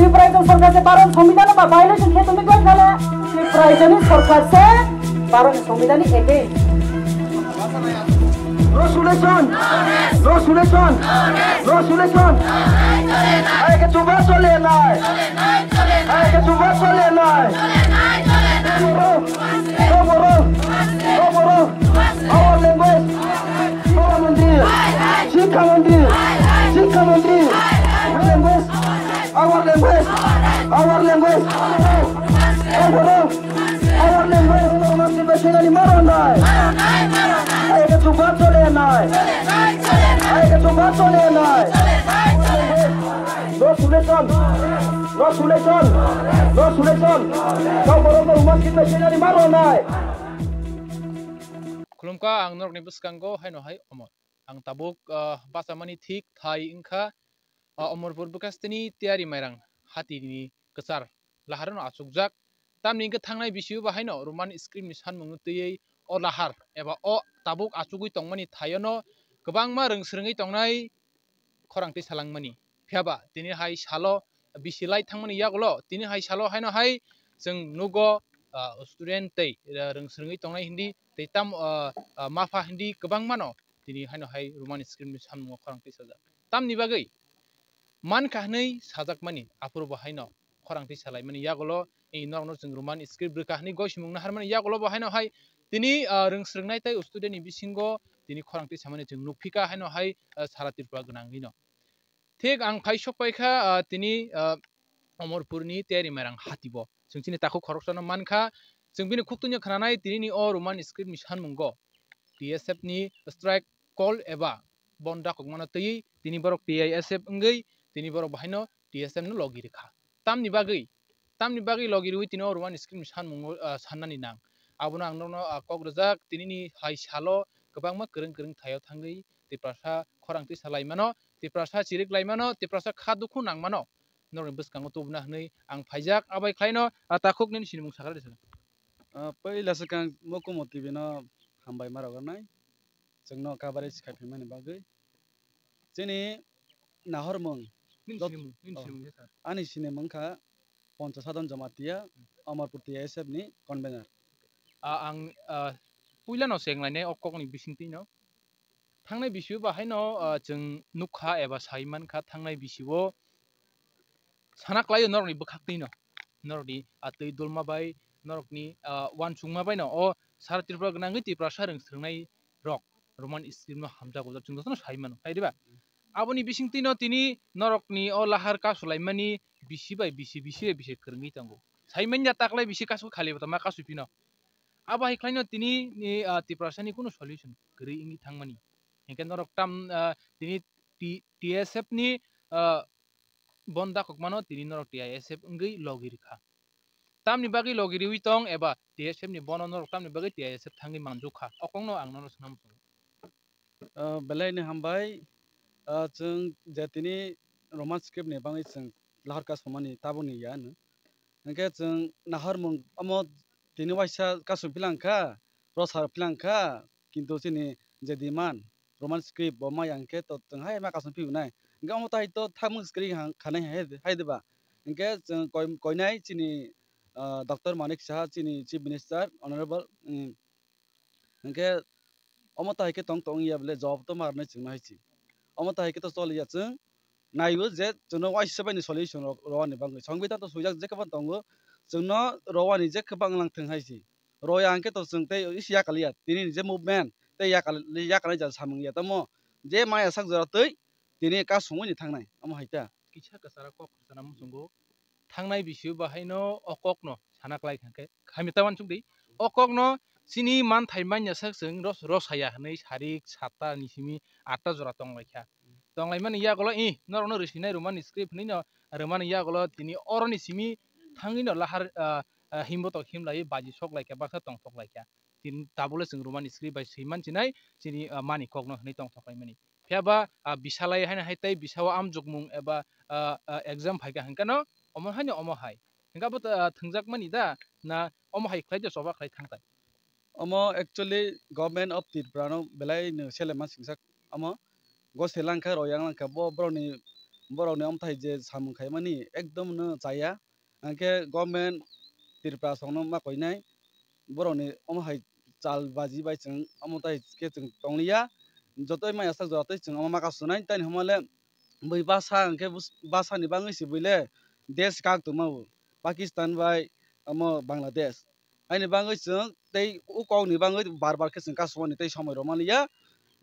त्रिपुरा सरकार से भारत संविधान का वायलेशन है तुम्हें कोई गले त्रिपुरा सरकार से भारत संविधान एके Resolution. Ay que tu vas a leer. Ay que tu vas a leer. Tomorrow. Our language. Our mandiri. Sikha mandiri. Our language. Our language. Masih bahasa ni marondai. Ay que tu vas a leer. Ay que tu vas a leer. No solution. Kau baru umat kita sini marondai. Kulumka ang norok ni buskanggo hai no hai omor. Ang tabuk basa mani thik thai ingkha omor pur bukastini tiari mairang hati ni kesar laharan asukjak tam ni thangnai bisiu bahai no roman screen ni sanmung tei o lahar eba o tabuk asugui tongmani thayono kwbangma rungsrungai tongnai khorangti salangmani phiaba tini hai salo bisilai thangmani yagulo tini hai salo hai no hai jeng nugo student tei rungsrungai tongnai hindi tei tam mafa hindi kwbangma no tini hai no hai roman screen ni sanmung khorangti sajak tam ni bagai man kahnai sajakmani apurbo hai no khorangti salaimani yagulo ei norno jeng roman script brikahni goismung naharmani yagulo bo hai no hai tini rungsrungnai tei student ni bisingo tini khorangti samani jeng nukphika hai no hai sara tripura gwnangui no thik ang phaisok paikha tini omorpurni teri marang hatibo jengchini taku khoroksano mankha jeng bini khuktunya khananai tini ni o roman script ni sanmungo TSF ni strike call eba bonda kokmano tei tini borok TISF ngei tini borok bahaino TSF no logi rekha tamni bagui logi rui tini o roman script ni sanmungo sannani nang abono ang no kogrojak tini ni hai salo kwbangma kwrung thayo thangui tiprasa khorangti salaimano tiprasa chirik laimano tiprasa khadukhu nangmano norni bwskango tubna hnui ang phaijak abai khlaino takhukni sinimung sakar desa पहिला सकang mokumoti bino hambai maroganai jengno kabare sikhaiphimani bagui chini nahormung ani sinimung kha poncha sadon jamatia amarpur TSF ni convener ang puilano senglane okokni bisingti no thangnai bisiu bahaino jeng nukha eba saiman kha thangnai bisiu sanaklayo norni bkhakti no norni atei dulma bai norokni wansungma bai no o sar tripura gnangui tiprasa rungsrungnai rok roman script no hamjago jengdo no saiman kaidiba aboni bisingti no tini norokni o lahar ka sulaimani bisi krungi tango saiman ya taklai bisi kasu khali bata ma kasu pino abai khlaino tini ni tiprasa ni kuno solution gri ingi thangmani engke norok tam tini TSF ni bonda kokmano tini norok TISF ngei logi rekha tamni bagi logi riwi tong eba TSF ni bono norok tamni bagi TISF thangi manjukha okongno ang nono snam belai ni hambai jeng jatini roman script ni bangai jeng lahar ka somani tabuni yan engke jeng naharmung amo tini waisa kasu pilangkha rosar pilangkha kintu chini jediman roman script bo mayangke to tenghai ma kasu piunai engke amo tai to thamung script khanai haideba engke jeng koinai chini Dr. Manik Shah chini Chief Minister Honorable engke amo tai ke tong ya bele job to marnai chingma hichi amo tai ke to choli ya chung naibu je chungno waisa bani solution rowani bangai সংবিধান to sujak je kaban tongo chungno rowani je kabang lang thang haisi roya angke to chung tei isya kalia tini je movement tei ya kalai ja samung ya tamo je maya sak jora tei tini ka sunguni thangnai amo haita kisa kasara kok sanam sungo thangnai bisiu bahaino okokno sanaklai khangke khamitawan chungdi okokno sini man thaimanya sak sung rosaya hnei sarik sata nisimi 8 jora tonglaikha tonglaimani yagolo norno risinai roman script ni no roman yagolo tini oroni simi thangino lahar himboto himlai baji soklaika baksa tongtoklaika tin tabule sung roman script bai siman chinai chini mani kokno hnei tongtoklaimani phiaba bisalai haina haitai bisawa amjukmung eba exam phaika hangkano omo haino omo hai hingabo thungjak mani da na omo hai khlai de soba khlai thangtai omo actually government of Tripura no belai no seleman singsak omo go selangkha royang langkha bo broni borok ni amthai je samung khai mani ekdom no chaya angke government tirpa songno ma koinai borok ni amhai chal baji bai chung amotai ke chung tonglia jotoi mai asak jotoi chung ama maka sunai tani homale bui basa angke basa ni bangai si buile desh kak tumau Pakistan bai amo Bangladesh aini bangai chung tei ukong ni bangai bar bar ke chung kasumani tei somoi romania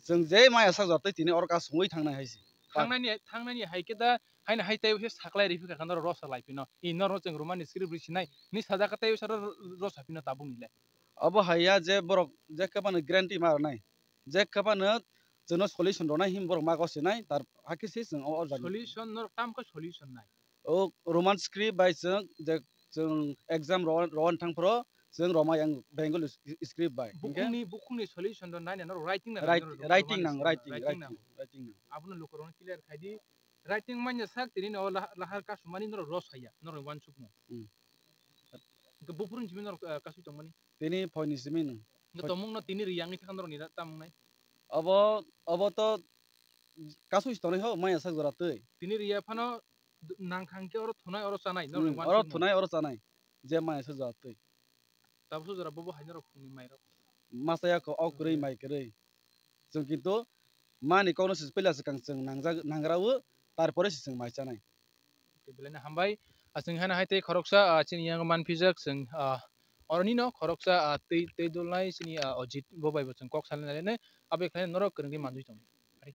जों जे माइ आसा जाते तिनि अरका सङै थांनाय हायसि थांनायनि हाइकेदा हाइना हाइताय हे साख्लाय रिफिका खान रस लाइफिनो इनर जों रोमानि स्क्रिप्ट रिसिनाय नि साजा काताय सर रस हाफिनो ताबुं निले अब हाया जे बरक जे कबानो ग्यारान्टि मारनाय जे कबानो जोंनो सल्युसन रनाय हिम बरक मागसिनाय तार हाकिसि जों अ सल्युसन नर टाम को सल्युसन नाय ओ रोमान स्क्रिप्ट बाय जों एग्जाम रन थांफ्रो जों रमा yang बेंगल स्क्रिप्ट बाय बुकुंनि सल्युसन दन नाय न राइटिं ना राइटिं नां आबुन लोकरन क्लियर खायदि राइटिं मान्य साक तिनि न लाहार का सुमानि नर रस हाया नर वान सुकनो के बुफुरन जिमिन नर कासु तंमानि तिनि फयनि जिमिन न तमुंग न तिनि रियांनि थाखान नर निरा तामुंनाय अब तो कासु इस्तनाय हो माइ आसा जरातै तिनि रिया फानो नांखांके और थुनाय और चानाय नर वान और थुनाय और चानाय जे माइ आसा जरातै ताबसु जरा बबो हाइनर फुंनि Myra masaya ko okuri mai kere जों किन्तु मानि कौनो सिपेला से जों नांग्रावो तारपरे जों माइचानाय बेलायनो हामबाय जों हाना हायते खरकसा चिनि यांग मानफिजाक जों अरनि न खरकसा तै दलनाय चिनि अजित बबायबो जों कक सालनायने आबे खाय नरक करंगे मानजुइ दं